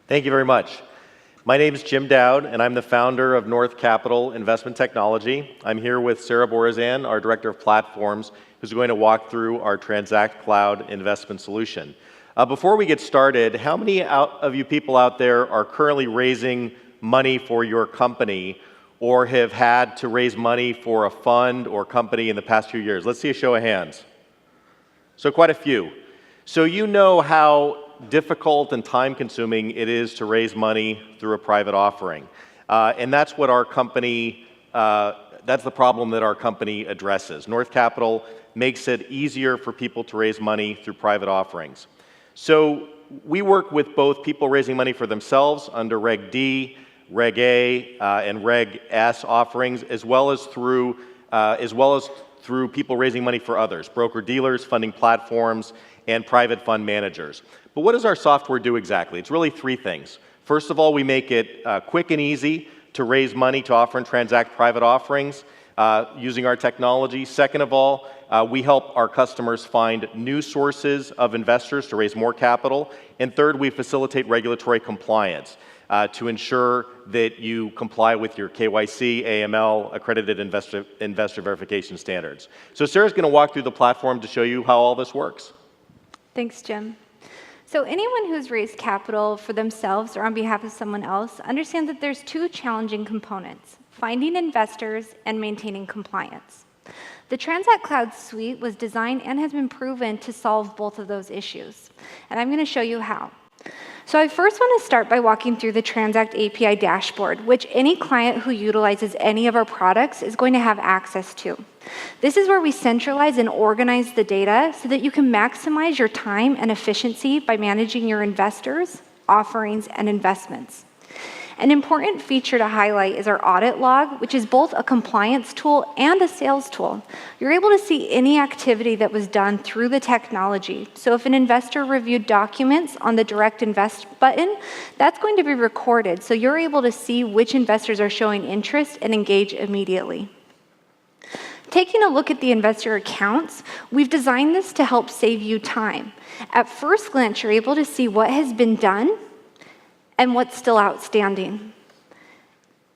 Thank you very much. My name is Jim Dowd, and I'm the founder of North Capital Investment Technology. I'm here with Sarah Borazan, our Director of Platforms, who's going to walk through our Transact Cloud investment solution. Before we get started, how many of you people out there are currently raising money for your company or have had to raise money for a fund or company in the past few years? Let's see a show of hands. So quite a few. So you know how difficult and time-consuming it is to raise money through a private offering. And that's what our company, that's the problem that our company addresses. North Capital makes it easier for people to raise money through private offerings. So we work with both people raising money for themselves under Reg D, Reg A, and Reg S offerings, as well as through people raising money for others, broker-dealers, funding platforms, and private fund managers. But what does our software do exactly? It's really three things. First of all, we make it quick and easy to raise money to offer and transact private offerings using our technology. Second of all, we help our customers find new sources of investors to raise more capital. And third, we facilitate regulatory compliance to ensure that you comply with your KYC, AML, accredited investor verification standards. So Sarah's going to walk through the platform to show you how all this works. Thanks, Jim. So anyone who's raised capital for themselves or on behalf of someone else understands that there's two challenging components: finding investors and maintaining compliance. The Transact Cloud Suite was designed and has been proven to solve both of those issues. And I'm going to show you how. So I first want to start by walking through the Transact API dashboard, which any client who utilizes any of our products is going to have access to. This is where we centralize and organize the data so that you can maximize your time and efficiency by managing your investors, offerings, and investments. An important feature to highlight is our audit log, which is both a compliance tool and a sales tool. You're able to see any activity that was done through the technology. So if an investor reviewed documents on the Direct Invest button, that's going to be recorded. So you're able to see which investors are showing interest and engage immediately. Taking a look at the investor accounts, we've designed this to help save you time. At first glance, you're able to see what has been done and what's still outstanding.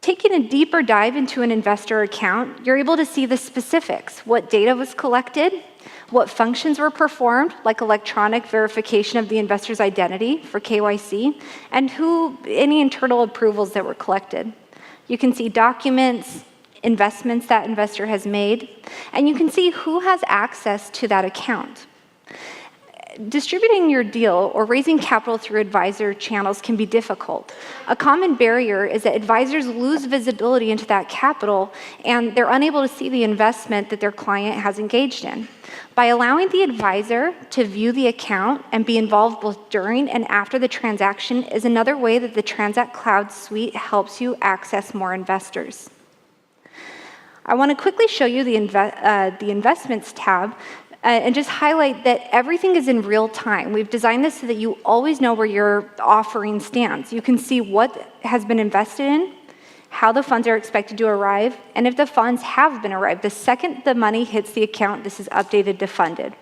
Taking a deeper dive into an investor account, you're able to see the specifics: what data was collected, what functions were performed, like electronic verification of the investor's identity for KYC, and any internal approvals that were collected. You can see documents, investments that investor has made, and you can see who has access to that account. Distributing your deal or raising capital through advisor channels can be difficult. A common barrier is that advisors lose visibility into that capital and they're unable to see the investment that their client has engaged in. By allowing the advisor to view the account and be involved both during and after the transaction is another way that the Transact Cloud Suite helps you access more investors. I want to quickly show you the Investments tab and just highlight that everything is in real time. We've designed this so that you always know where your offering stands. You can see what has been invested in, how the funds are expected to arrive, and if the funds have been arrived. The second the money hits the account, this is updated to funded.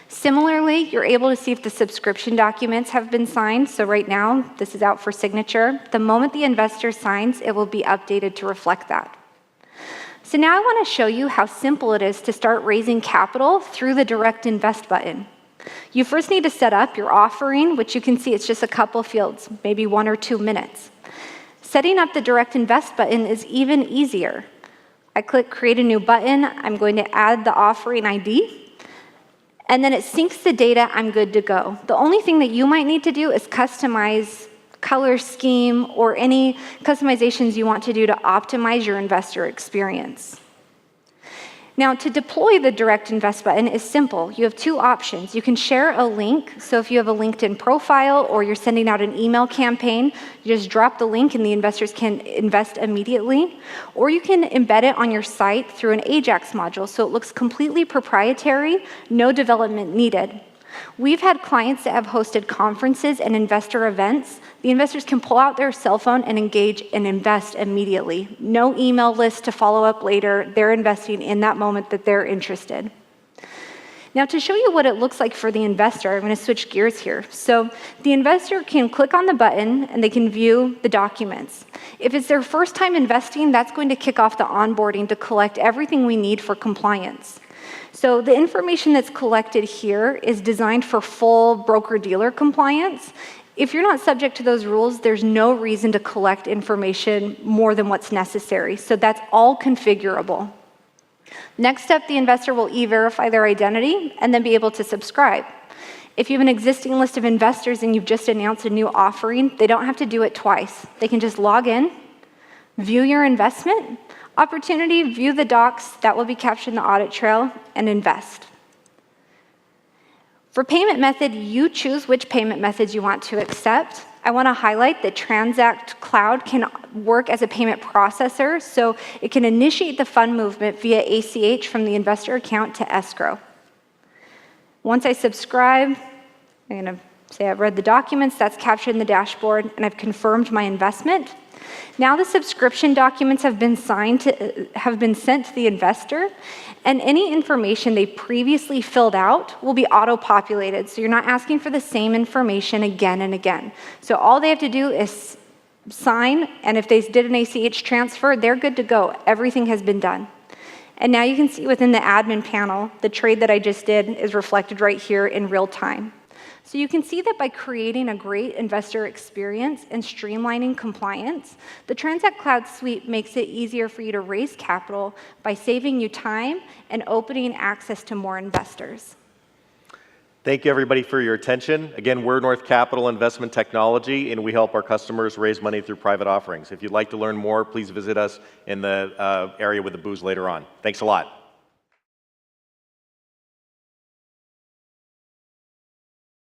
Similarly, you're able to see if the subscription documents have been signed. So right now, this is out for signature. The moment the investor signs, it will be updated to reflect that. So now I want to show you how simple it is to start raising capital through the Direct Invest button. You first need to set up your offering, which you can see it's just a couple fields, maybe 1 or 2 minutes. Setting up the Direct Invest button is even easier. I click Create a New Button. I'm going to add the offering ID, and then it syncs the data. I'm good to go. The only thing that you might need to do is customize color scheme or any customizations you want to do to optimize your investor experience. Now, to deploy the Direct Invest button is simple. You have two options. You can share a link. So if you have a LinkedIn profile or you're sending out an email campaign, you just drop the link and the investors can invest immediately. Or you can embed it on your site through an Ajax module so it looks completely proprietary, no development needed. We've had clients that have hosted conferences and investor events. The investors can pull out their cell phone and engage and invest immediately. No email list to follow up later. They're investing in that moment that they're interested. Now, to show you what it looks like for the investor, I'm going to switch gears here. So the investor can click on the button and they can view the documents. If it's their first time investing, that's going to kick off the onboarding to collect everything we need for compliance. So the information that's collected here is designed for full broker-dealer compliance. If you're not subject to those rules, there's no reason to collect information more than what's necessary. So that's all configurable. Next up, the investor will e-verify their identity and then be able to subscribe. If you have an existing list of investors and you've just announced a new offering, they don't have to do it twice. They can just log in, view your investment opportunity, view the docs, that will be captured in the audit trail, and invest. For payment method, you choose which payment methods you want to accept. I want to highlight that Transact Cloud can work as a payment processor, so it can initiate the fund movement via ACH from the investor account to escrow. Once I subscribe, I'm going to say I've read the documents, that's captured in the dashboard, and I've confirmed my investment. Now the subscription documents have been sent to the investor, and any information they previously filled out will be auto-populated, so you're not asking for the same information again and again. So all they have to do is sign, and if they did an ACH transfer, they're good to go. Everything has been done. And now you can see within the admin panel, the trade that I just did is reflected right here in real time. So you can see that by creating a great investor experience and streamlining compliance, the Transact Cloud Suite makes it easier for you to raise capital by saving you time and opening access to more investors. Thank you, everybody, for your attention. Again, we're North Capital Investment Technology, and we help our customers raise money through private offerings. If you'd like to learn more, please visit us in the area with the booths later on. Thanks a lot.